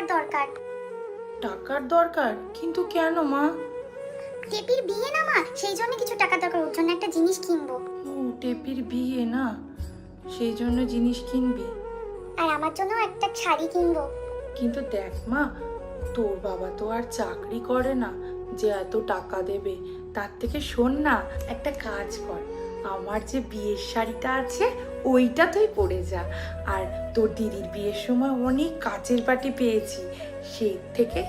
টাকার দরকার। টাকার দরকার? কিন্তু কেন মা? টেপির বিয়ে না মা, সেই জন্য কিছু টাকা দরকার, ওর জন্য একটা জিনিস কিনবো। ও, টেপির বিয়ে না, সেই জন্য জিনিস কিনবি। আর আমার জন্য একটা শাড়ি কিনবো। কিন্তু দেখ মা, তোর বাবা তো আর চাকরি করে না যে এত টাকা দেবে। তার থেকে শোন না, একটা কাজ কর, আমার যে বিয়ের শাড়িটা আছে ওইটা তুই পরে যা। আর তোর দিদির বিয়ের সময় অনেক কাচের বাটি পেয়েছি, সেই থেকে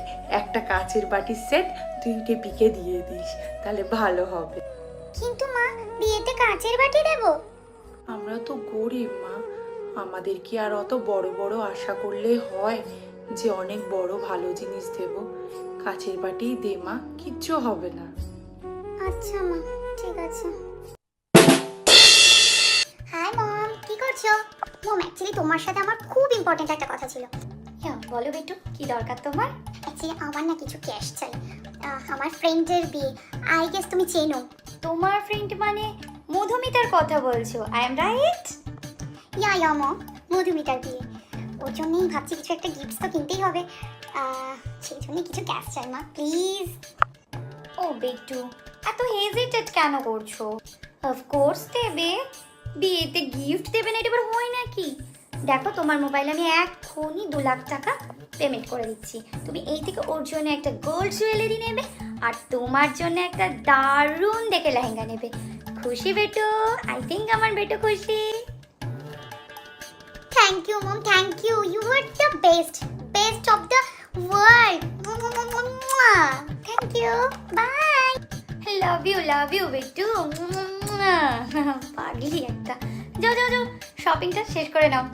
একটা কাচের বাটির সেট তুই টেপিকে দিয়ে দিস, তাহলে ভালো হবে। কিন্তু মা, বিয়েতে কাঁচের বাটি দেবো? আমরা তো গরিব মা, আমাদের কি আর অত বড় বড় আশা করলে হয় যে অনেক বড় ভালো জিনিস দেব? কাচের বাটিই দে মা, কিচ্ছু হবে না। আচ্ছা মা, ঠিক আছে। হাই মম, কি করছো? মম, অ্যাকচুয়ালি তোমার সাথে আমার খুব ইম্পর্টেন্ট একটা কথা ছিল। হ্যাঁ বলো বেটু, কি দরকার তোমার? অ্যাকচুয়ালি আমার না কিছু ক্যাশ চাই। আমার ফ্রেন্ডের বিয়ে, আই গেস তুমি চেনো। তোমার ফ্রেন্ড মানে মধুমিতার কথা বলছো? I am right? Yeah mom, মধুমিতার বিয়ে, ওর জন্যই ভাবছি কিছু একটা গিফট তো কিনতেই হবে। সেই জন্যই কিছু ক্যাশ চাই মা, প্লিজ। ও বেটু, এত হেজিটেট কেন করছো? অফকোর্স দেবে, বিয়েতে গিফট দেবে না এটা এবার হয় নাকি? দেখো তোমার মোবাইলে আমি এখনই 2 লাখ টাকা পেমেন্ট করে দিচ্ছি। তুমি এই থেকে ওর জন্য একটা গোল্ড জুয়েলারি নেবে আর তোমার জন্য একটা দারুণ দেখে লেহেঙ্গা নেবে। খুশি বেটু? আই থিঙ্ক আমার বেটু খুশি। Thank you mom, thank you, you are the best, best of the world. Thank you, bye. Love you বেটু। পাগলি একটা। যাও যাও যাও, শপিংটা শেষ করে নাও।